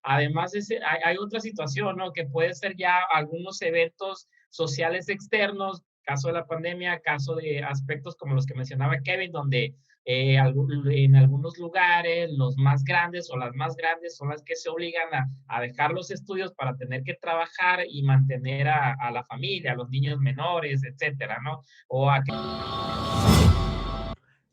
Además, hay otra situación, ¿no? Que puede ser ya algunos eventos sociales externos, caso de la pandemia, caso de aspectos como los que mencionaba Kevin, donde en algunos lugares los más grandes o las más grandes son las que se obligan a dejar los estudios para tener que trabajar y mantener a la familia, a los niños menores, etcétera, ¿no? O a que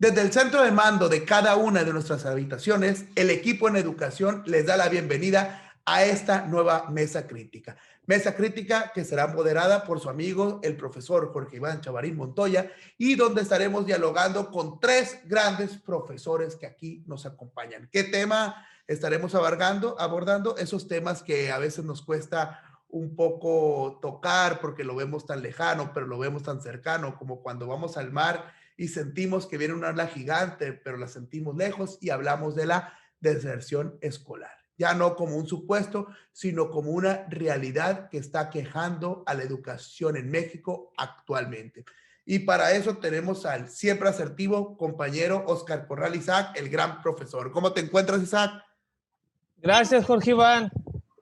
Desde el centro de mando de cada una de nuestras habitaciones, el equipo en educación les da la bienvenida a esta nueva mesa crítica. Mesa crítica que será moderada por su amigo, el profesor Jorge Iván Chavarín Montoya, y donde estaremos dialogando con tres grandes profesores que aquí nos acompañan. ¿Qué tema estaremos abordando? Esos temas que a veces nos cuesta un poco tocar porque lo vemos tan lejano, pero lo vemos tan cercano, como cuando vamos al mar y sentimos que viene una ola gigante, pero la sentimos lejos, y hablamos de la deserción escolar. Ya no como un supuesto, sino como una realidad que está quejando a la educación en México actualmente. Y para eso tenemos al siempre asertivo compañero Oscar Corral Isaac, el gran profesor. ¿Cómo te encuentras, Isaac? Gracias, Jorge Iván.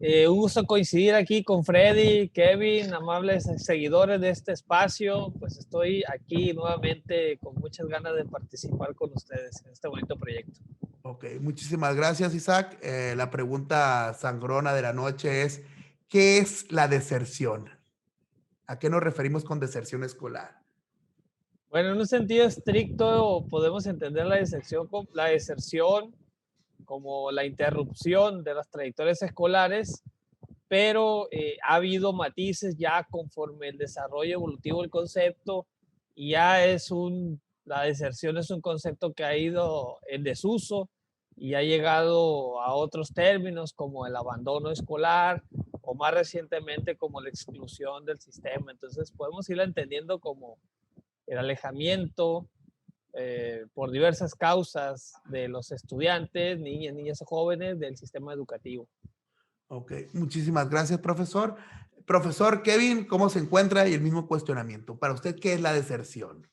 Un gusto coincidir aquí con Freddy, Kevin, amables seguidores de este espacio. Pues estoy aquí nuevamente con muchas ganas de participar con ustedes en este bonito proyecto. Ok, muchísimas gracias, Isaac. La pregunta sangrona de la noche es, ¿qué es la deserción? ¿A qué nos referimos con deserción escolar? Bueno, en un sentido estricto podemos entender la deserción como la interrupción de las trayectorias escolares, pero ha habido matices ya conforme el desarrollo evolutivo del concepto, y ya la deserción es un concepto que ha ido en desuso y ha llegado a otros términos como el abandono escolar o más recientemente como la exclusión del sistema. Entonces podemos irla entendiendo como el alejamiento por diversas causas de los estudiantes, niñas o jóvenes del sistema educativo. Ok, muchísimas gracias, profesor. Profesor Kevin, ¿cómo se encuentra? Y el mismo cuestionamiento. Para usted, ¿qué es la deserción?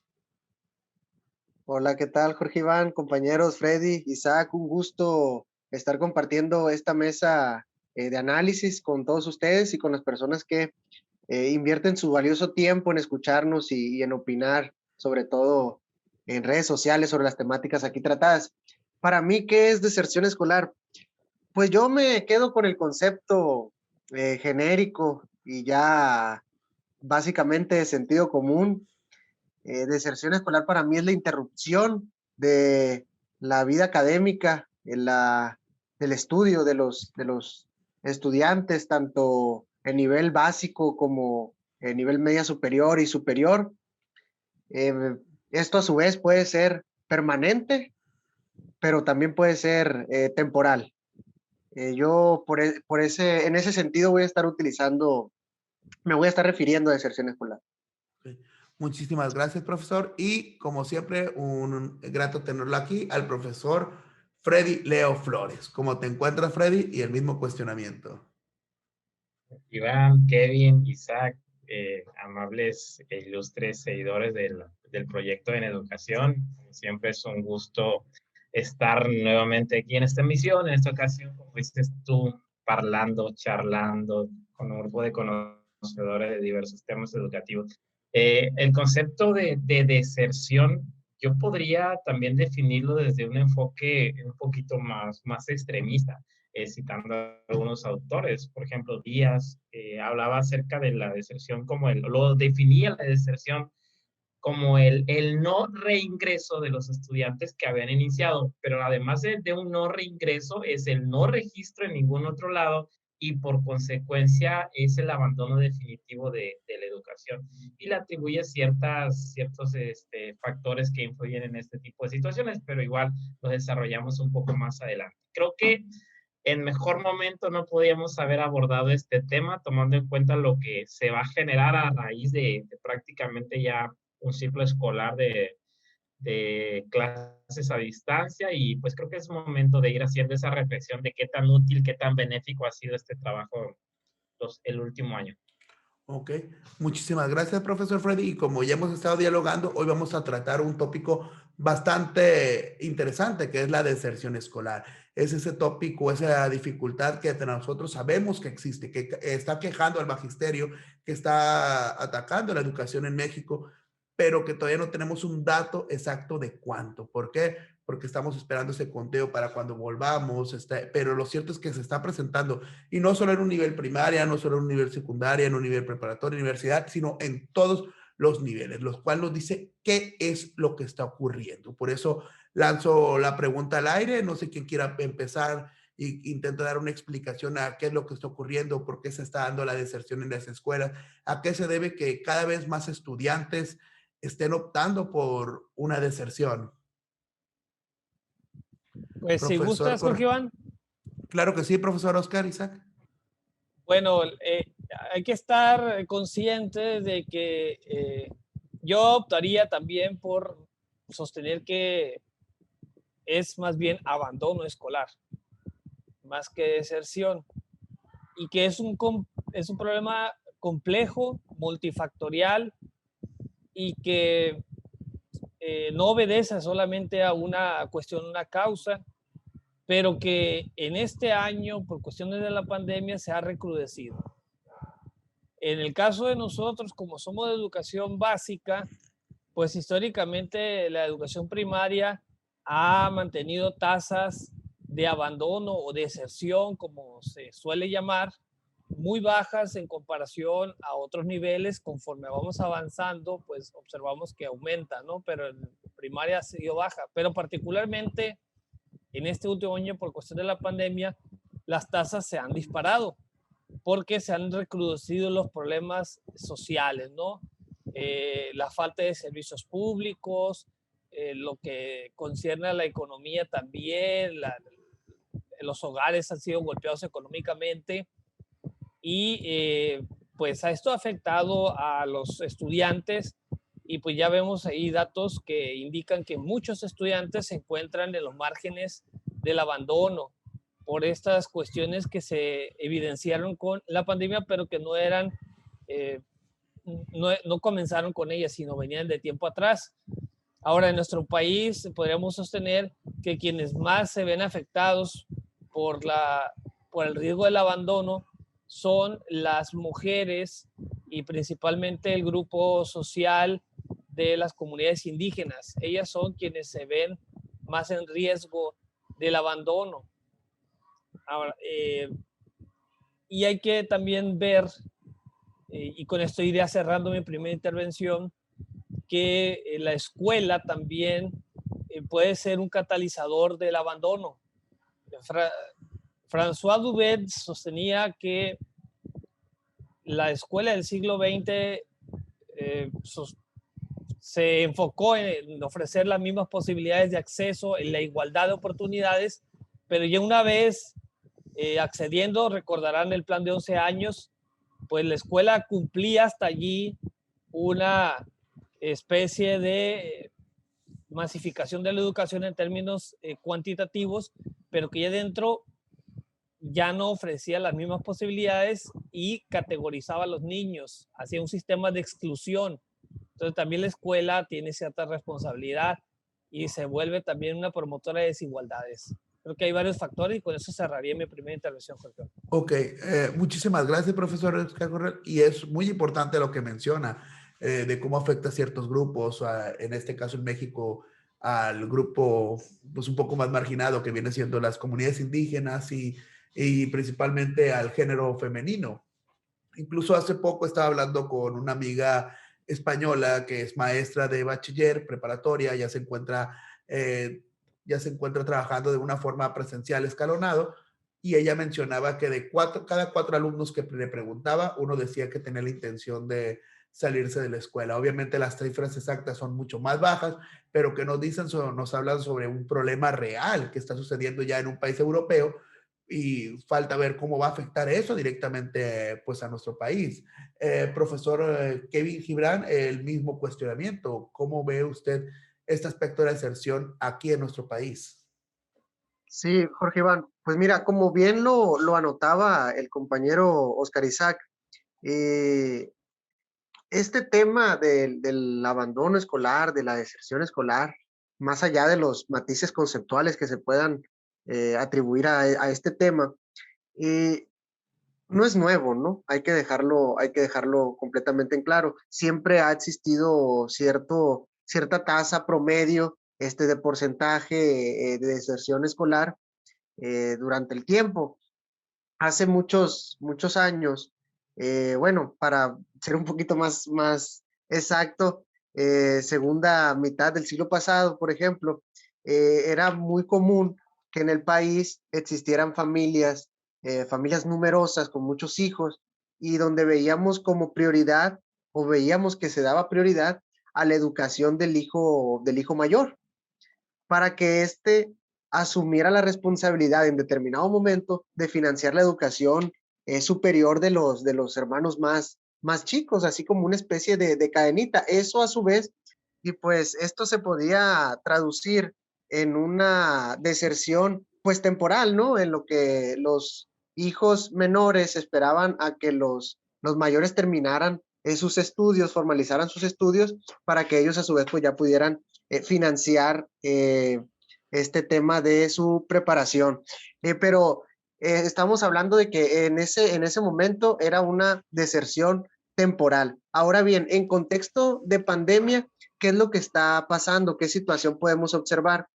Hola, ¿qué tal, Jorge Iván, compañeros, Freddy, Isaac? Un gusto estar compartiendo esta mesa de análisis con todos ustedes y con las personas que invierten su valioso tiempo en escucharnos y en opinar, sobre todo en redes sociales, sobre las temáticas aquí tratadas. Para mí, ¿qué es deserción escolar? Pues yo me quedo con el concepto genérico y ya básicamente de sentido común. Deserción escolar para mí es la interrupción de la vida académica, del estudio de los estudiantes, tanto en nivel básico como en nivel media superior y superior. Esto a su vez puede ser permanente, pero también puede ser temporal. Yo en ese sentido me voy a estar refiriendo a deserción escolar. Ok, muchísimas gracias, profesor. Y como siempre, un grato tenerlo aquí al profesor Freddy Leo Flores. ¿Cómo te encuentras, Freddy? Y el mismo cuestionamiento. Iván, Kevin, Isaac, amables e ilustres seguidores del proyecto en educación. Siempre es un gusto estar nuevamente aquí en esta emisión, en esta ocasión, como dices tú, charlando con un grupo de conocedores de diversos temas educativos. El concepto de deserción, yo podría también definirlo desde un enfoque un poquito más extremista, citando a algunos autores. Por ejemplo, Díaz hablaba acerca de la deserción lo definía la deserción como el no reingreso de los estudiantes que habían iniciado, pero además de un no reingreso es el no registro en ningún otro lado y por consecuencia es el abandono definitivo de la educación. Y le atribuye ciertos factores que influyen en este tipo de situaciones, pero igual lo desarrollamos un poco más adelante. Creo que en mejor momento no podíamos haber abordado este tema, tomando en cuenta lo que se va a generar a raíz de prácticamente ya un ciclo escolar de clases a distancia, y pues creo que es momento de ir haciendo esa reflexión de qué tan útil, qué tan benéfico ha sido este trabajo el último año. Ok, muchísimas gracias, profesor Freddy. Y como ya hemos estado dialogando, hoy vamos a tratar un tópico bastante interesante, que es la deserción escolar. Es ese tópico, esa dificultad que entre nosotros sabemos que existe, que está quejando al magisterio, que está atacando la educación en México, pero que todavía no tenemos un dato exacto de cuánto. ¿Por qué? Porque estamos esperando ese conteo para cuando volvamos, pero lo cierto es que se está presentando, y no solo en un nivel primaria, no solo en un nivel secundaria, en un nivel preparatorio, universidad, sino en todos los niveles, los cuales nos dice qué es lo que está ocurriendo. Por eso lanzo la pregunta al aire, no sé quién quiera empezar e intenta dar una explicación a qué es lo que está ocurriendo, por qué se está dando la deserción en las escuelas, a qué se debe que cada vez más estudiantes estén optando por una deserción. Pues si Profesor, gustas, Jorge Iván. claro que sí, profesor Oscar Isaac. Bueno, hay que estar conscientes de que yo optaría también por sostener que es más bien abandono escolar, más que deserción, y que es un problema complejo, multifactorial, y que no obedece solamente a una cuestión, una causa, pero que en este año, por cuestiones de la pandemia, se ha recrudecido. En el caso de nosotros, como somos de educación básica, pues históricamente la educación primaria ha mantenido tasas de abandono o deserción, como se suele llamar, muy bajas en comparación a otros niveles. Conforme vamos avanzando, pues observamos que aumenta, ¿no? Pero en primaria ha sido baja. Pero particularmente en este último año, por cuestión de la pandemia, las tasas se han disparado porque se han recrudecido los problemas sociales, ¿no? La falta de servicios públicos, lo que concierne a la economía también, los hogares han sido golpeados económicamente y pues a esto ha afectado a los estudiantes y pues ya vemos ahí datos que indican que muchos estudiantes se encuentran en los márgenes del abandono por estas cuestiones que se evidenciaron con la pandemia, pero que no eran, no comenzaron con ellas, sino venían de tiempo atrás. Ahora, en nuestro país podríamos sostener que quienes más se ven afectados por, por el riesgo del abandono son las mujeres y principalmente el grupo social de las comunidades indígenas. Ellas son quienes se ven más en riesgo del abandono. Ahora, y hay que también ver, y con esto iré cerrando mi primera intervención, que la escuela también puede ser un catalizador del abandono. François Dubet sostenía que la escuela del siglo XX se enfocó en ofrecer las mismas posibilidades de acceso, en la igualdad de oportunidades, pero ya una vez accediendo, recordarán el plan de 11 años, pues la escuela cumplía hasta allí una especie de masificación de la educación en términos cuantitativos, pero que ya dentro ya no ofrecía las mismas posibilidades y categorizaba a los niños, hacía un sistema de exclusión. Entonces también la escuela tiene cierta responsabilidad y se vuelve también una promotora de desigualdades. Creo que hay varios factores y con eso cerraría mi primera intervención, Jorge. Ok, muchísimas gracias, profesor Oscar Correa. Y es muy importante lo que menciona de cómo afecta a ciertos grupos, en este caso en México, al grupo pues un poco más marginado que viene siendo las comunidades indígenas y principalmente al género femenino. Incluso hace poco estaba hablando con una amiga española que es maestra de bachiller preparatoria, ya se encuentra trabajando de una forma presencial escalonado, y ella mencionaba que cada cuatro alumnos que le preguntaba, uno decía que tenía la intención de salirse de la escuela. Obviamente las cifras exactas son mucho más bajas, pero que nos hablan sobre un problema real que está sucediendo ya en un país europeo, y falta ver cómo va a afectar eso directamente pues a nuestro país. Profesor Kevin Gibran, el mismo cuestionamiento. ¿Cómo ve usted este aspecto de la deserción aquí en nuestro país? Sí, Jorge Iván, pues mira, como bien lo anotaba el compañero Oscar Isaac, este tema del abandono escolar, de la deserción escolar, más allá de los matices conceptuales que se puedan atribuir a este tema, eh, no es nuevo, ¿no? Hay que dejarlo completamente en claro. Siempre ha existido cierta tasa promedio de porcentaje de deserción escolar durante el tiempo. Hace muchos años, bueno, para ser un poquito más exacto, segunda mitad del siglo pasado, por ejemplo, era muy común que en el país existieran familias numerosas con muchos hijos y donde veíamos como prioridad o veíamos que se daba prioridad a la educación del hijo mayor para que éste asumiera la responsabilidad en determinado momento de financiar la educación superior de los hermanos más chicos, así como una especie de cadenita. Eso a su vez, y pues esto se podía traducir en una deserción pues temporal, ¿no? En lo que los hijos menores esperaban a que los mayores terminaran sus estudios, formalizaran sus estudios, para que ellos a su vez pues ya pudieran financiar este tema de su preparación. Pero estamos hablando de que en ese momento era una deserción temporal. Ahora bien, en contexto de pandemia, ¿qué es lo que está pasando? ¿Qué situación podemos observar?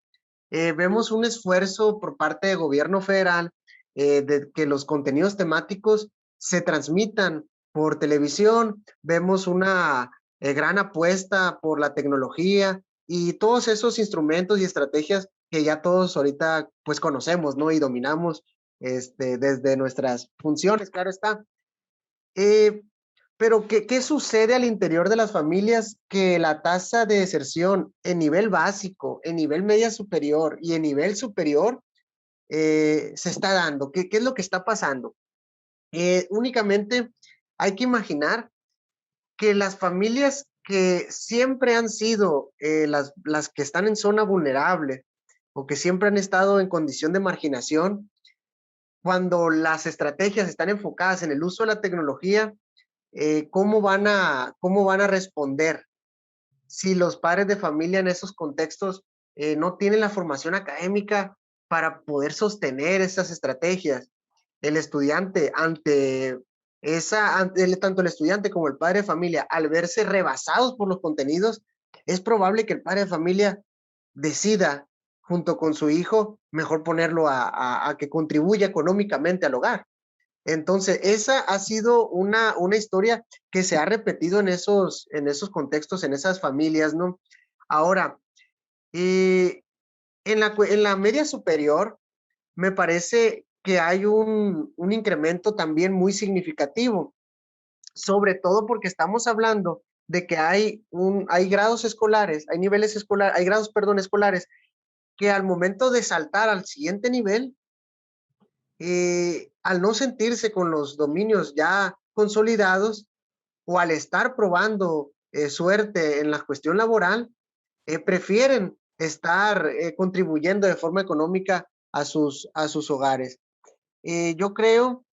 Vemos un esfuerzo por parte del gobierno federal de que los contenidos temáticos se transmitan por televisión, vemos una gran apuesta por la tecnología y todos esos instrumentos y estrategias que ya todos ahorita pues conocemos, ¿no? Y dominamos desde nuestras funciones, claro está. Eh, pero ¿qué sucede al interior de las familias que la tasa de deserción en nivel básico, en nivel media superior y en nivel superior se está dando? ¿Qué es lo que está pasando? Únicamente hay que imaginar que las familias que siempre han sido las que están en zona vulnerable o que siempre han estado en condición de marginación, cuando las estrategias están enfocadas en el uso de la tecnología, cómo van a responder si los padres de familia en esos contextos no tienen la formación académica para poder sostener esas estrategias. El estudiante tanto el estudiante como el padre de familia, al verse rebasados por los contenidos, es probable que el padre de familia decida, junto con su hijo, mejor ponerlo a que contribuya económicamente al hogar. Entonces, esa ha sido una historia que se ha repetido en esos contextos, en esas familias, ¿no? Ahora, en la media superior, me parece que hay un incremento también muy significativo, sobre todo porque estamos hablando de que hay grados escolares, hay niveles escolares, hay grados, perdón, escolares, que al momento de saltar al siguiente nivel, al no sentirse con los dominios ya consolidados o al estar probando suerte en la cuestión laboral, prefieren estar contribuyendo de forma económica a sus hogares. Yo creo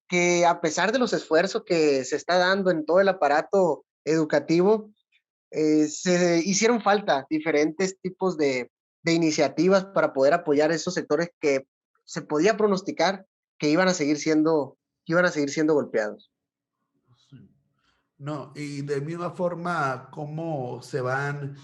que a pesar de los esfuerzos que se está dando en todo el aparato educativo, se hicieron falta diferentes tipos de iniciativas para poder apoyar esos sectores que se podía pronosticar que que iban a seguir siendo golpeados. No, y de misma forma, cómo se van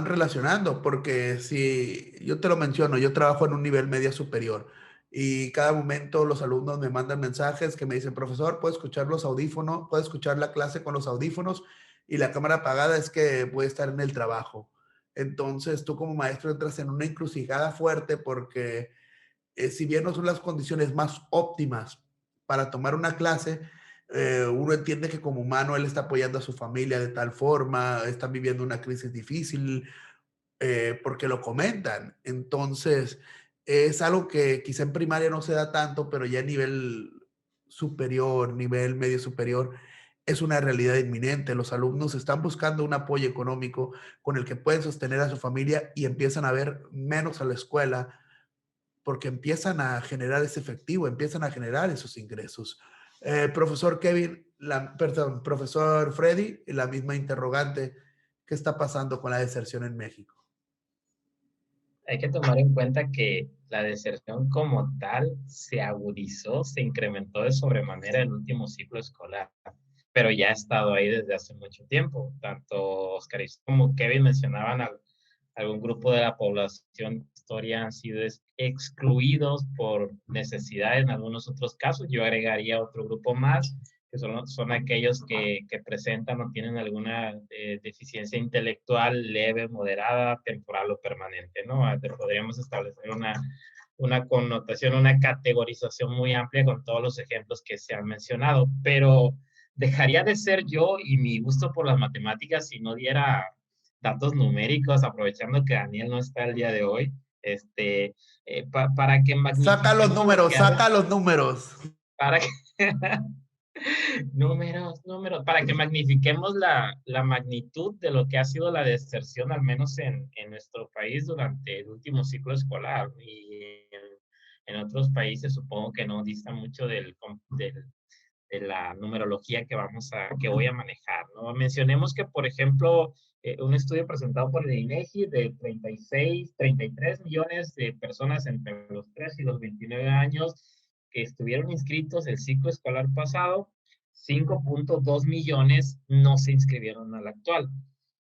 relacionando, porque si yo te lo menciono, yo trabajo en un nivel media superior y cada momento los alumnos me mandan mensajes que me dicen, profesor, ¿puedo escuchar los audífonos? ¿Puedo escuchar la clase con los audífonos? Y la cámara apagada, es que voy a estar en el trabajo. Entonces, tú como maestro entras en una encrucijada fuerte porque si bien no son las condiciones más óptimas para tomar una clase, uno entiende que como humano él está apoyando a su familia de tal forma, están viviendo una crisis difícil, porque lo comentan. Entonces, es algo que quizá en primaria no se da tanto, pero ya a nivel superior, nivel medio superior, es una realidad inminente. Los alumnos están buscando un apoyo económico con el que pueden sostener a su familia y empiezan a ver menos a la escuela porque empiezan a generar ese efectivo, empiezan a generar esos ingresos. Profesor Kevin, perdón, profesor Freddy, la misma interrogante. ¿Qué está pasando con la deserción en México? Hay que tomar en cuenta que la deserción como tal se agudizó, se incrementó de sobremanera en el último ciclo escolar, pero ya ha estado ahí desde hace mucho tiempo. Tanto Oscar como Kevin mencionaban algún grupo de la población de historia han sido excluidos por necesidad en algunos otros casos. Yo agregaría otro grupo más, que son aquellos que presentan o tienen alguna deficiencia intelectual leve, moderada, temporal o permanente, ¿no? Podríamos establecer una connotación, una categorización muy amplia con todos los ejemplos que se han mencionado, pero dejaría de ser yo y mi gusto por las matemáticas si no diera datos numéricos, aprovechando que Daniel no está el día de hoy, para que Saca los magnifiquemos lo números, que saca los números. para que, números, para que magnifiquemos la magnitud de lo que ha sido la deserción, al menos en nuestro país durante el último ciclo escolar. Y en otros países supongo que no dista mucho de la numerología que voy a manejar, ¿no? Mencionemos que, por ejemplo, un estudio presentado por el INEGI de 33 millones de personas entre los 3 y los 29 años que estuvieron inscritos el ciclo escolar pasado, 5.2 millones no se inscribieron al actual.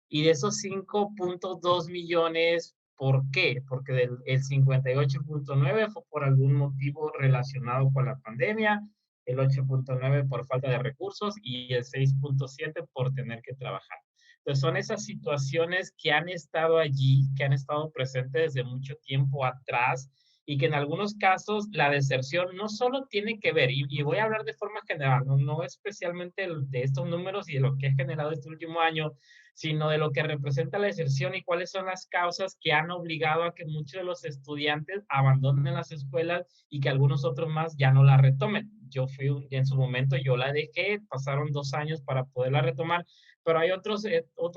Y de esos 5.2 millones, ¿por qué? Porque el 58.9 fue por algún motivo relacionado con la pandemia, el 8.9 por falta de recursos y el 6.7 por tener que trabajar. Entonces son esas situaciones que han estado allí, que han estado presentes desde mucho tiempo atrás y que en algunos casos la deserción no solo tiene que ver, y voy a hablar de forma general, no especialmente de estos números y de lo que ha generado este último año, sino de lo que representa la deserción y cuáles son las causas que han obligado a que muchos de los estudiantes abandonen las escuelas y que algunos otros más ya no la retomen. Yo fui, en su momento yo la dejé, pasaron 2 años para poderla retomar, pero hay otro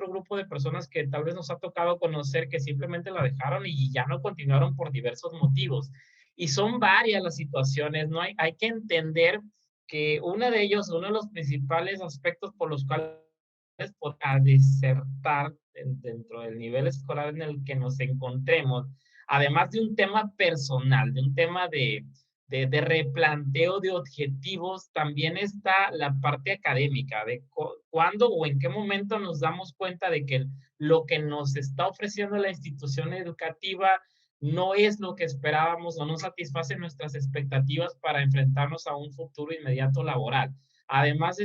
grupo de personas que tal vez nos ha tocado conocer que simplemente la dejaron y ya no continuaron por diversos motivos. Y son varias las situaciones, ¿no? Hay que entender que uno de ellos, uno de los principales aspectos por los cuales a desertar dentro del nivel escolar en el que nos encontremos, además de un tema personal, de un tema de replanteo de objetivos, también está la parte académica, de cuándo o en qué momento nos damos cuenta de que lo que nos está ofreciendo la institución educativa no es lo que esperábamos o no satisface nuestras expectativas para enfrentarnos a un futuro inmediato laboral. Además,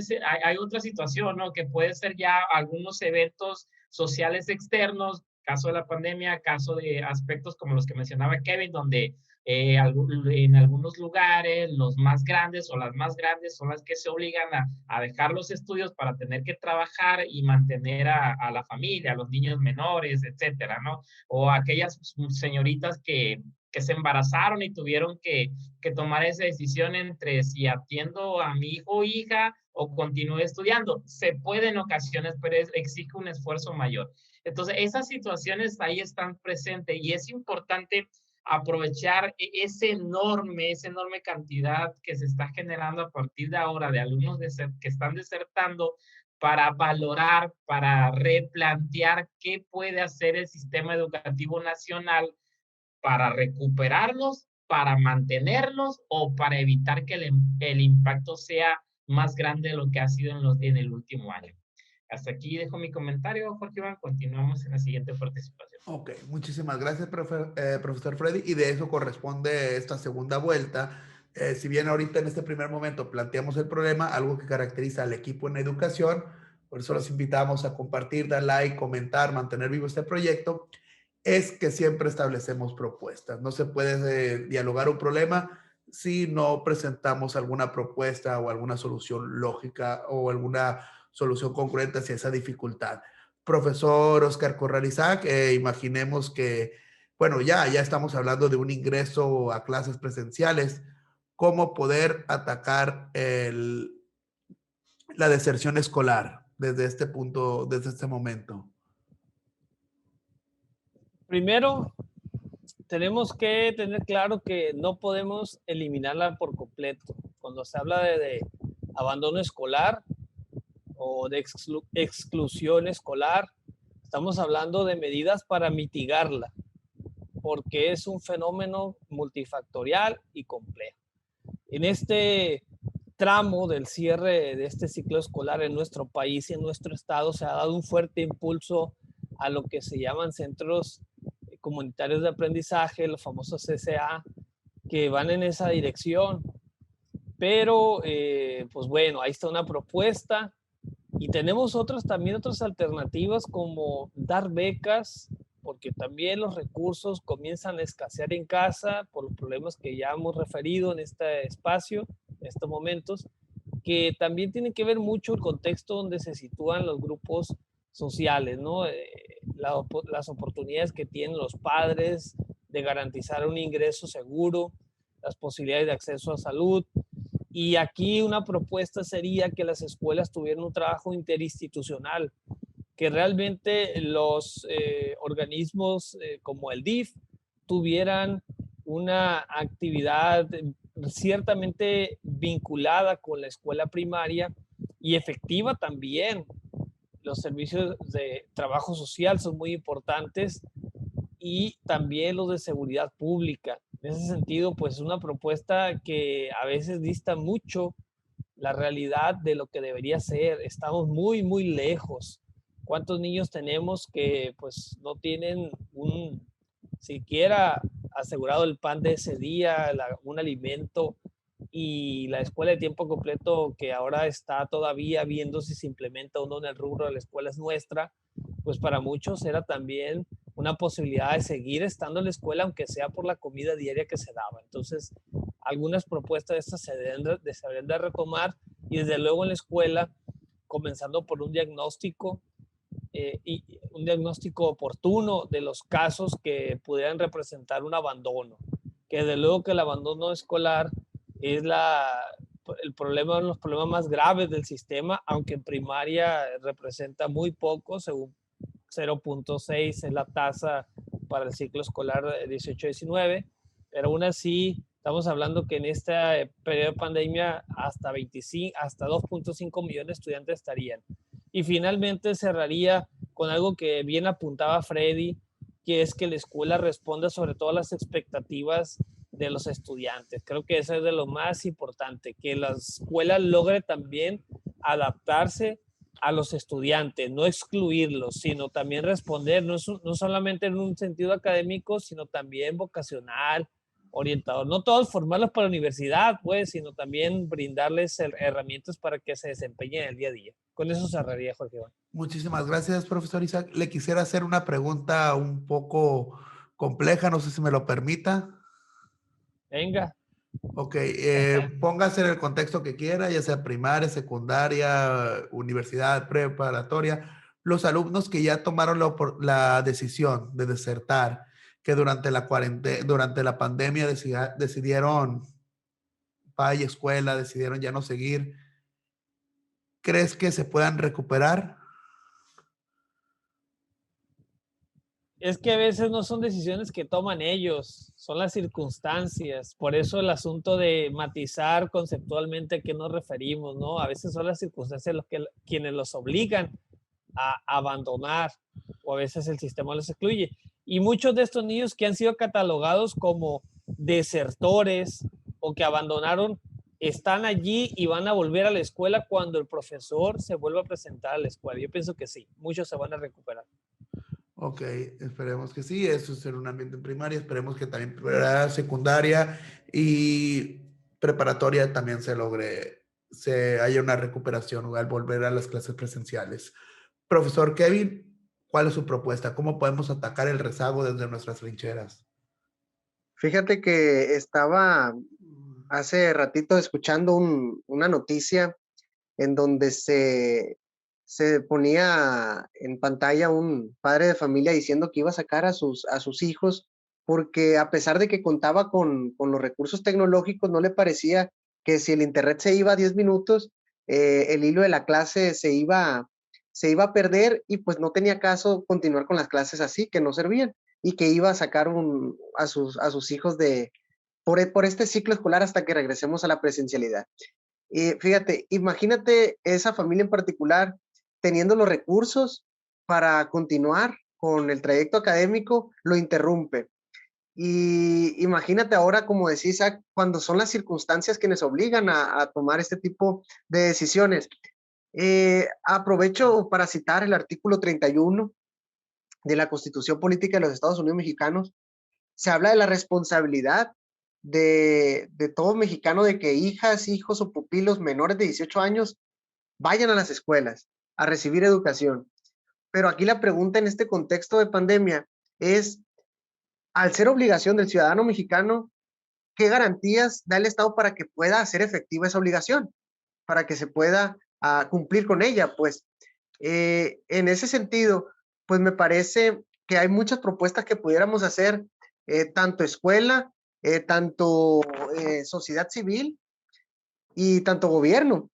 hay otra situación, ¿no? Que puede ser ya algunos eventos sociales externos, caso de la pandemia, caso de aspectos como los que mencionaba Kevin, donde en algunos lugares los más grandes o las más grandes son las que se obligan a dejar los estudios para tener que trabajar y mantener a la familia, a los niños menores, etcétera, ¿no? O aquellas señoritas que se embarazaron y tuvieron que tomar esa decisión entre si atiendo a mi hijo o hija o continúo estudiando. Se puede en ocasiones, pero exige un esfuerzo mayor. Entonces, esas situaciones ahí están presentes y es importante aprovechar esa enorme cantidad que se está generando a partir de ahora de alumnos que están desertando para valorar, para replantear qué puede hacer el sistema educativo nacional para recuperarlos, para mantenerlos o para evitar que el impacto sea más grande de lo que ha sido en el último año. Hasta aquí dejo mi comentario, Jorge Iván. Continuamos en la siguiente participación. Ok, muchísimas gracias, profesor Freddy. Y de eso corresponde esta segunda vuelta. Si bien ahorita en este primer momento planteamos el problema, algo que caracteriza al equipo en educación, por eso los invitamos a compartir, dar like, comentar, mantener vivo este proyecto, es que siempre establecemos propuestas. No se puede dialogar un problema si no presentamos alguna propuesta o alguna solución lógica o alguna solución concurrente hacia esa dificultad. Profesor Oscar Corral Isaac, imaginemos que, bueno, ya estamos hablando de un ingreso a clases presenciales. ¿Cómo poder atacar la deserción escolar desde este punto, desde este momento? Primero, tenemos que tener claro que no podemos eliminarla por completo. Cuando se habla abandono escolar o de exclusión escolar. Estamos hablando de medidas para mitigarla, porque es un fenómeno multifactorial y complejo. En este tramo del cierre de este ciclo escolar en nuestro país y en nuestro estado se ha dado un fuerte impulso a lo que se llaman centros comunitarios de aprendizaje, los famosos CCA, que van en esa dirección. Pero, pues bueno, ahí está una propuesta y tenemos también otras alternativas como dar becas, porque también los recursos comienzan a escasear en casa por los problemas que ya hemos referido en este espacio, en estos momentos, que también tiene que ver mucho el contexto donde se sitúan los grupos sociales, ¿no? Las oportunidades que tienen los padres de garantizar un ingreso seguro, las posibilidades de acceso a salud. Y aquí una propuesta sería que las escuelas tuvieran un trabajo interinstitucional, que realmente los organismos como el DIF tuvieran una actividad ciertamente vinculada con la escuela primaria y efectiva también. Los servicios de trabajo social son muy importantes y también los de seguridad pública. En ese sentido, pues es una propuesta que a veces dista mucho la realidad de lo que debería ser. Estamos muy, muy lejos. ¿Cuántos niños tenemos que pues no tienen siquiera asegurado el pan de ese día, un alimento, y la escuela de tiempo completo que ahora está todavía viendo si se implementa o no en el rubro de la escuela es nuestra? Pues para muchos era también una posibilidad de seguir estando en la escuela, aunque sea por la comida diaria que se daba. Entonces, algunas propuestas de estas se deben de retomar y desde luego en la escuela, comenzando por un diagnóstico y un diagnóstico oportuno de los casos que pudieran representar un abandono. Que desde luego que el abandono escolar es uno de los problemas más graves del sistema, aunque en primaria representa muy poco, según 0.6 es la tasa para el ciclo escolar 18-19, pero aún así estamos hablando que en este periodo de pandemia hasta 2.5 millones de estudiantes estarían. Y finalmente cerraría con algo que bien apuntaba Freddy, que es que la escuela responda sobre todo a las expectativas de los estudiantes. Creo que eso es de lo más importante, que la escuela logre también adaptarse a los estudiantes, no excluirlos, sino también responder, no solamente en un sentido académico, sino también vocacional, orientador. No todos formarlos para la universidad, pues, sino también brindarles herramientas para que se desempeñen en el día a día. Con eso cerraría, Jorge Iván. Muchísimas gracias, profesor Isaac. Le quisiera hacer una pregunta un poco compleja, no sé si me lo permita. Venga. Ok, póngase en el contexto que quiera, ya sea primaria, secundaria, universidad, preparatoria. Los alumnos que ya tomaron la decisión de desertar, que durante la pandemia decidieron vaya escuela, decidieron ya no seguir, ¿crees que se puedan recuperar? Es que a veces no son decisiones que toman ellos, son las circunstancias. Por eso el asunto de matizar conceptualmente a qué nos referimos, ¿no? A veces son las circunstancias quienes los obligan a abandonar, o a veces el sistema los excluye. Y muchos de estos niños que han sido catalogados como desertores o que abandonaron, están allí y van a volver a la escuela cuando el profesor se vuelva a presentar a la escuela. Yo pienso que sí, muchos se van a recuperar. Ok, esperemos que sí, eso es en un ambiente en primaria, esperemos que también secundaria y preparatoria también haya una recuperación al volver a las clases presenciales. Profesor Kevin, ¿cuál es su propuesta? ¿Cómo podemos atacar el rezago desde nuestras trincheras? Fíjate que estaba hace ratito escuchando una noticia en donde se ponía en pantalla un padre de familia diciendo que iba a sacar a sus hijos porque a pesar de que contaba con los recursos tecnológicos, no le parecía que si el internet se iba a 10 minutos, el hilo de la clase se iba a perder y pues no tenía caso continuar con las clases así, que no servían, y que iba a sacar a sus hijos por este ciclo escolar hasta que regresemos a la presencialidad. Fíjate, imagínate esa familia en particular teniendo los recursos para continuar con el trayecto académico, lo interrumpe. Y imagínate ahora, como decís, Isaac, cuando son las circunstancias que nos obligan a tomar este tipo de decisiones. Aprovecho para citar el artículo 31 de la Constitución Política de los Estados Unidos Mexicanos. Se habla de la responsabilidad de todo mexicano de que hijas, hijos o pupilos menores de 18 años vayan a las escuelas a recibir educación. Pero aquí la pregunta en este contexto de pandemia es, al ser obligación del ciudadano mexicano, ¿qué garantías da el Estado para que pueda hacer efectiva esa obligación? Para que se pueda cumplir con ella. Pues en ese sentido, pues me parece que hay muchas propuestas que pudiéramos hacer, tanto escuela, tanto sociedad civil y tanto gobierno.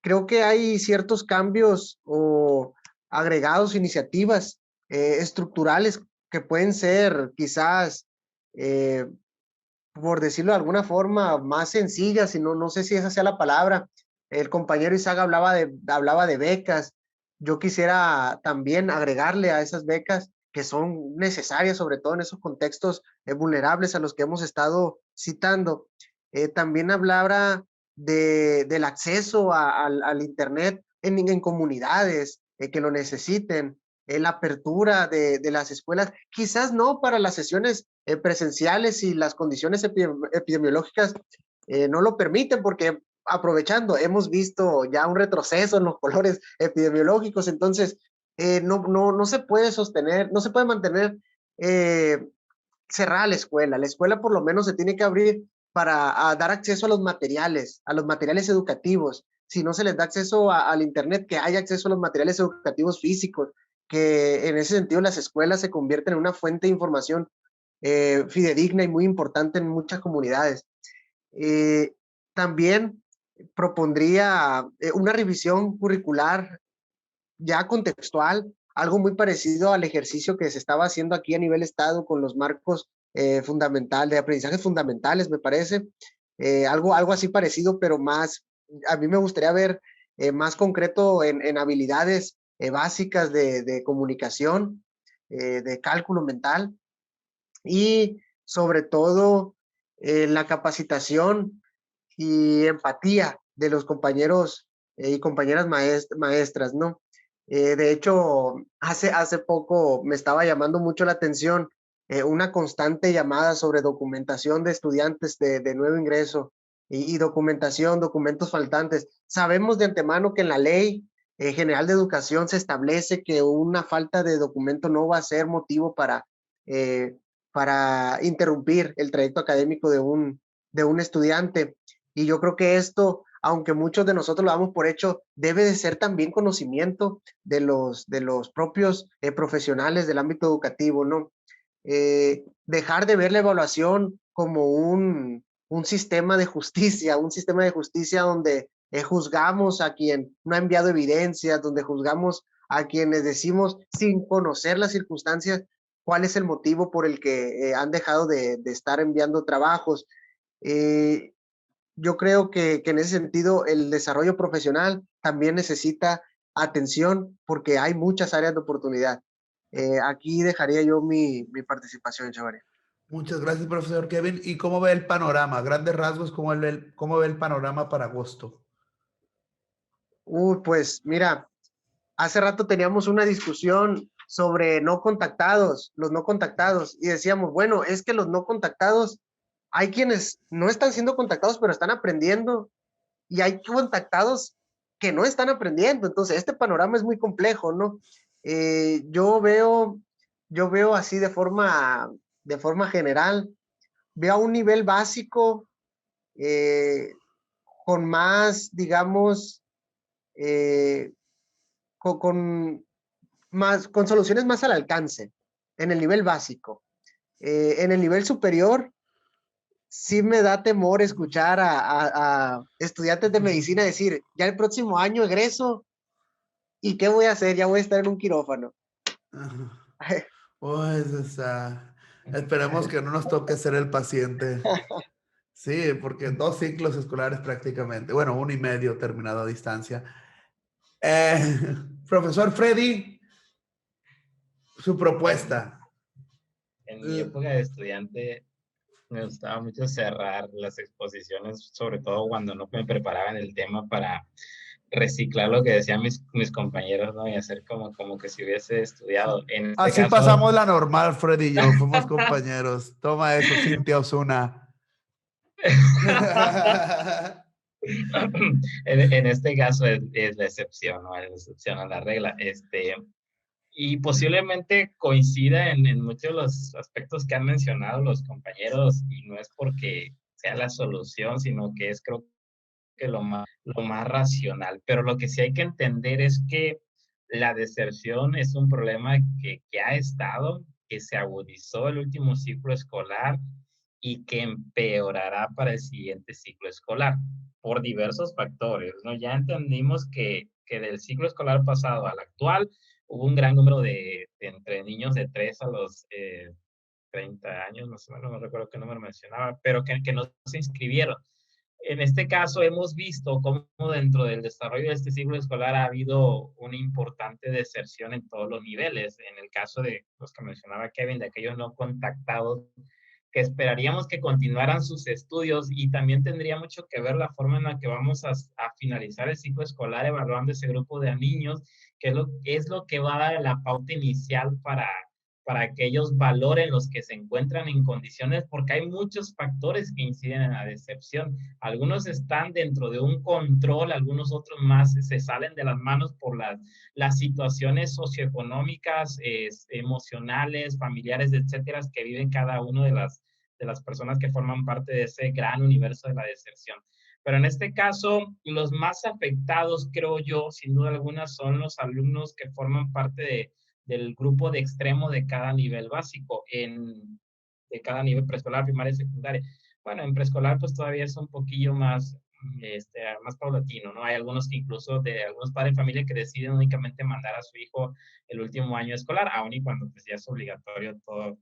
Creo que hay ciertos cambios o agregados, iniciativas estructurales que pueden ser quizás, por decirlo de alguna forma, más sencillas, y no sé si esa sea la palabra. El compañero Isaac hablaba de becas. Yo quisiera también agregarle a esas becas que son necesarias, sobre todo en esos contextos vulnerables a los que hemos estado citando. También hablaba del acceso al Internet en comunidades que lo necesiten, la apertura de las escuelas, quizás no para las sesiones presenciales y las condiciones epidemiológicas no lo permiten, porque aprovechando, hemos visto ya un retroceso en los colores epidemiológicos, entonces no se puede sostener, no se puede mantener cerrada la escuela. La escuela por lo menos se tiene que abrir para dar acceso a los materiales educativos. Si no se les da acceso al Internet, que haya acceso a los materiales educativos físicos, que en ese sentido las escuelas se convierten en una fuente de información fidedigna y muy importante en muchas comunidades. También propondría una revisión curricular ya contextual, algo muy parecido al ejercicio que se estaba haciendo aquí a nivel estado con los marcos fundamental, de aprendizajes fundamentales, me parece. Algo así parecido, pero más, a mí me gustaría ver más concreto en habilidades básicas de comunicación, de cálculo mental y sobre todo la capacitación y empatía de los compañeros y compañeras maestras, ¿no? De hecho, hace poco me estaba llamando mucho la atención una constante llamada sobre documentación de estudiantes de nuevo ingreso y documentación, documentos faltantes. Sabemos de antemano que en la Ley General de Educación se establece que una falta de documento no va a ser motivo para interrumpir el trayecto académico de un estudiante. Y yo creo que esto, aunque muchos de nosotros lo damos por hecho, debe de ser también conocimiento de los propios profesionales del ámbito educativo, ¿no? Dejar de ver la evaluación como un sistema de justicia, donde juzgamos a quien no ha enviado evidencias, donde juzgamos a quienes decimos sin conocer las circunstancias cuál es el motivo por el que han dejado de estar enviando trabajos. Yo creo que en ese sentido el desarrollo profesional también necesita atención porque hay muchas áreas de oportunidad. Aquí dejaría yo mi participación, Chavarría. Muchas gracias, profesor Kevin. ¿Y cómo ve el panorama? Grandes rasgos, cómo ve el panorama para agosto? Pues mira, hace rato teníamos una discusión sobre los no contactados, y decíamos, bueno, es que los no contactados, hay quienes no están siendo contactados, pero están aprendiendo, y hay contactados que no están aprendiendo. Entonces, este panorama es muy complejo, ¿no? Yo veo así de forma general, veo a un nivel básico con más, digamos, eh, con soluciones más al alcance en el nivel básico. En el nivel superior, sí me da temor escuchar a estudiantes de medicina decir, ya el próximo año egreso, ¿y qué voy a hacer? Ya voy a estar en un quirófano. Pues, esperemos que no nos toque ser el paciente. Sí, porque 2 ciclos escolares prácticamente, bueno, 1 y medio terminado a distancia. Profesor Freddy, su propuesta. En mi época de estudiante me gustaba mucho cerrar las exposiciones, sobre todo cuando no me preparaba en el tema para reciclar lo que decían mis compañeros, ¿no? Y hacer como que si hubiese estudiado. En este Así caso, pasamos la normal, Freddy y yo, fuimos compañeros. Toma eso, Cintia Osuna. en este caso es la excepción, ¿no? Es la excepción a la regla. Y posiblemente coincida en muchos de los aspectos que han mencionado los compañeros, y no es porque sea la solución, sino que es, creo que lo más racional. Pero lo que sí hay que entender es que la deserción es un problema que ha estado, que se agudizó el último ciclo escolar y que empeorará para el siguiente ciclo escolar por diversos factores, ¿no? Ya entendimos que del ciclo escolar pasado al actual hubo un gran número de entre niños de 3 a los 30 años, más o menos, no recuerdo qué número mencionaba, pero que no se inscribieron. En este caso hemos visto cómo dentro del desarrollo de este ciclo escolar ha habido una importante deserción en todos los niveles. En el caso de los que mencionaba Kevin, de aquellos no contactados, que esperaríamos que continuaran sus estudios, y también tendría mucho que ver la forma en la que vamos a finalizar el ciclo escolar evaluando ese grupo de niños, que es lo que va a dar la pauta inicial para que ellos valoren los que se encuentran en condiciones, porque hay muchos factores que inciden en la decepción. Algunos están dentro de un control, algunos otros más se salen de las manos por las situaciones socioeconómicas, emocionales, familiares, etcétera, que viven cada uno de las personas que forman parte de ese gran universo de la deserción. Pero en este caso, los más afectados, creo yo, sin duda alguna, son los alumnos que forman parte del grupo de extremo de cada nivel básico, de cada nivel preescolar, primaria y secundaria. Bueno, en preescolar pues todavía es un poquillo más, más paulatino, ¿no? Hay algunos que incluso de algunos padres de familia que deciden únicamente mandar a su hijo el último año escolar, aun y cuando pues ya es obligatorio todo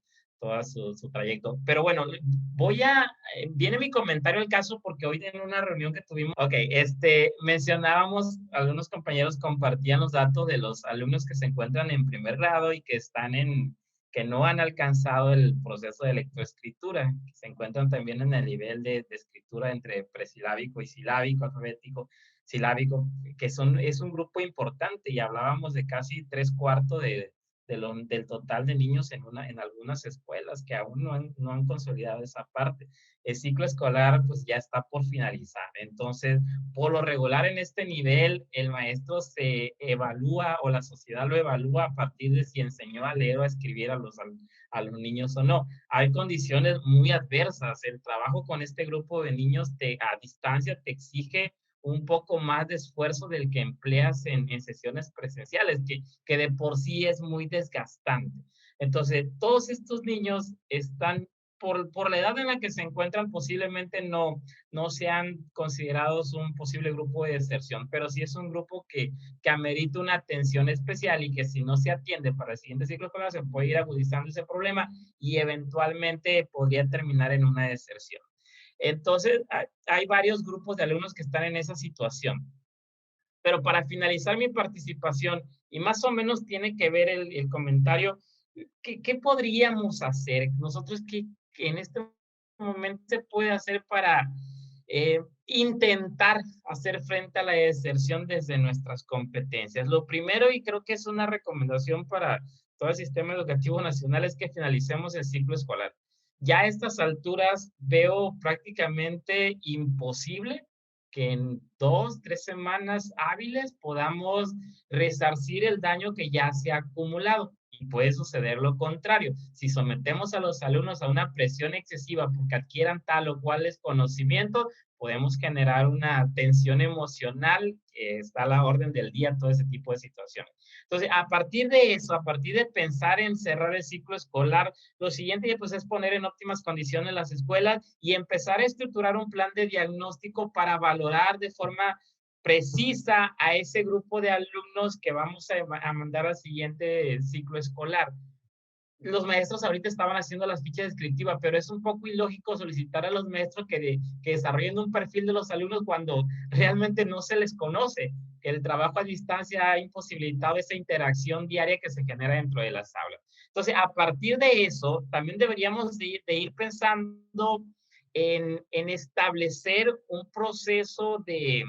su trayecto. Pero bueno, viene mi comentario al caso porque hoy en una reunión que tuvimos, mencionábamos, algunos compañeros compartían los datos de los alumnos que se encuentran en primer grado y que no han alcanzado el proceso de lectoescritura, que se encuentran también en el nivel de escritura entre presilábico y silábico, alfabético, silábico, es un grupo importante, y hablábamos de casi 3/4 del total de niños en algunas escuelas que aún no han consolidado esa parte. El ciclo escolar pues ya está por finalizar. Entonces, por lo regular en este nivel, el maestro se evalúa o la sociedad lo evalúa a partir de si enseñó a leer o a escribir a los niños o no. Hay condiciones muy adversas. El trabajo con este grupo de niños a distancia te exige un poco más de esfuerzo del que empleas en sesiones presenciales, que de por sí es muy desgastante. Entonces, todos estos niños están, por la edad en la que se encuentran, posiblemente no sean considerados un posible grupo de deserción, pero sí es un grupo que amerita una atención especial, y que si no se atiende para el siguiente ciclo escolar, se puede ir agudizando ese problema y eventualmente podría terminar en una deserción. Entonces, hay varios grupos de alumnos que están en esa situación. Pero para finalizar mi participación, y más o menos tiene que ver el comentario, ¿qué podríamos hacer? Nosotros, ¿qué en este momento se puede hacer para intentar hacer frente a la deserción desde nuestras competencias? Lo primero, y creo que es una recomendación para todo el sistema educativo nacional, es que finalicemos el ciclo escolar. Ya a estas alturas veo prácticamente imposible que en 2, 3 semanas hábiles podamos resarcir el daño que ya se ha acumulado. Y puede suceder lo contrario. Si sometemos a los alumnos a una presión excesiva porque adquieran tal o cual conocimiento, podemos generar una tensión emocional que está a la orden del día, todo ese tipo de situaciones. Entonces, a partir de eso, a partir de pensar en cerrar el ciclo escolar, lo siguiente pues, es poner en óptimas condiciones las escuelas y empezar a estructurar un plan de diagnóstico para valorar de forma precisa a ese grupo de alumnos que vamos a mandar al siguiente ciclo escolar. los maestros ahorita estaban haciendo las fichas descriptivas, pero es un poco ilógico solicitar a los maestros que desarrollen un perfil de los alumnos cuando realmente no se les conoce, que el trabajo a distancia ha imposibilitado esa interacción diaria que se genera dentro de las aulas. Entonces, a partir de eso, también deberíamos de ir pensando en establecer un proceso de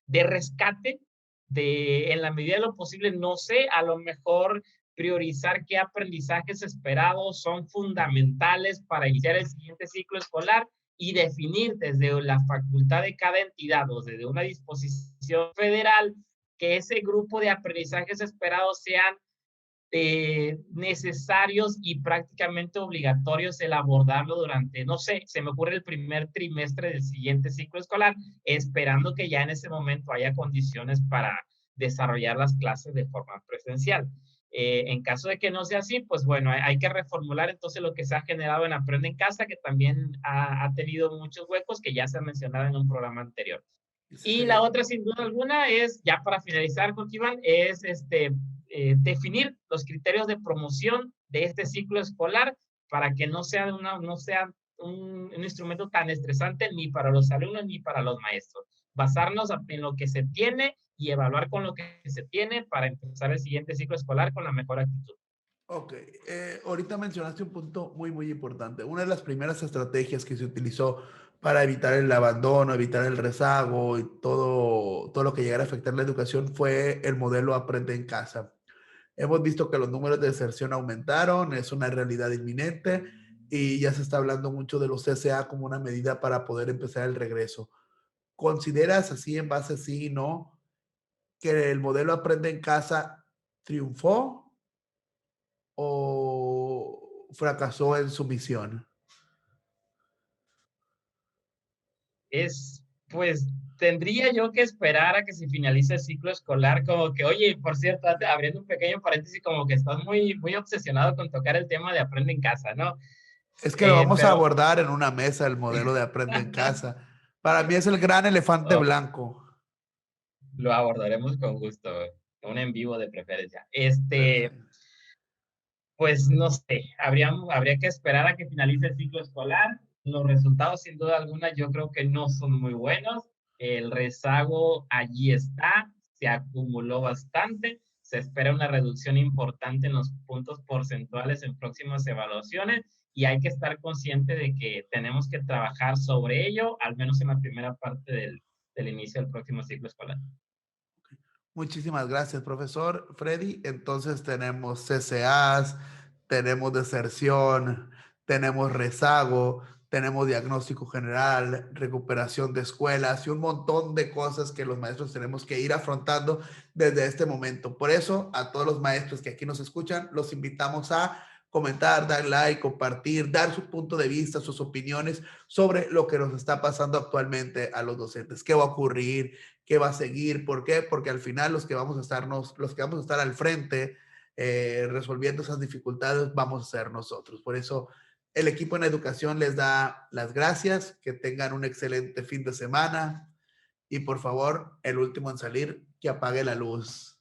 rescate, en la medida de lo posible, no sé, a lo mejor priorizar qué aprendizajes esperados son fundamentales para iniciar el siguiente ciclo escolar y definir desde la facultad de cada entidad o desde una disposición federal que ese grupo de aprendizajes esperados sean necesarios y prácticamente obligatorios el abordarlo durante, no sé, se me ocurre el primer trimestre del siguiente ciclo escolar, esperando que ya en ese momento haya condiciones para desarrollar las clases de forma presencial. En caso de que no sea así, pues bueno, hay que reformular entonces lo que se ha generado en Aprende en Casa, que también ha tenido muchos huecos que ya se han mencionado en un programa anterior. Y la otra, sin duda alguna, es, ya para finalizar, Iván, es definir los criterios de promoción de este ciclo escolar para que no sea, un instrumento tan estresante ni para los alumnos ni para los maestros. Basarnos en lo que se tiene y evaluar con lo que se tiene para empezar el siguiente ciclo escolar con la mejor actitud. Ok, ahorita mencionaste un punto muy, muy importante. Una de las primeras estrategias que se utilizó para evitar el abandono, evitar el rezago y todo lo que llegara a afectar la educación fue el modelo Aprende en Casa. Hemos visto que los números de deserción aumentaron, es una realidad inminente y ya se está hablando mucho de los CCA como una medida para poder empezar el regreso. ¿Consideras así, en base sí y no, que el modelo Aprende en Casa triunfó o fracasó en su misión? Pues tendría yo que esperar a que se finalice el ciclo escolar, como que, oye, por cierto, abriendo un pequeño paréntesis, como que estás muy, muy obsesionado con tocar el tema de Aprende en Casa, ¿no? Es que lo vamos a Pero abordar en una mesa, el modelo de Aprende en Casa. Para mí es el gran elefante oh, blanco. lo abordaremos con gusto, un en vivo de preferencia. Perfecto. Pues no sé, habría que esperar a que finalice el ciclo escolar. Los resultados, sin duda alguna, yo creo que no son muy buenos. El rezago allí está, se acumuló bastante. Se espera una reducción importante en los puntos porcentuales en próximas evaluaciones y hay que estar consciente de que tenemos que trabajar sobre ello, al menos en la primera parte del inicio del próximo ciclo escolar. Muchísimas gracias, profesor Freddy. Entonces tenemos CCAs, tenemos deserción, tenemos rezago, tenemos diagnóstico general, recuperación de escuelas y un montón de cosas que los maestros tenemos que ir afrontando desde este momento. Por eso, a todos los maestros que aquí nos escuchan, los invitamos a comentar, dar like, compartir, dar su punto de vista, sus opiniones sobre lo que nos está pasando actualmente a los docentes. ¿Qué va a ocurrir? ¿Qué va a seguir? ¿Por qué? Porque al final los que vamos a estar al frente resolviendo esas dificultades vamos a ser nosotros. Por eso el equipo en educación les da las gracias, que tengan un excelente fin de semana y por favor, el último en salir, que apague la luz.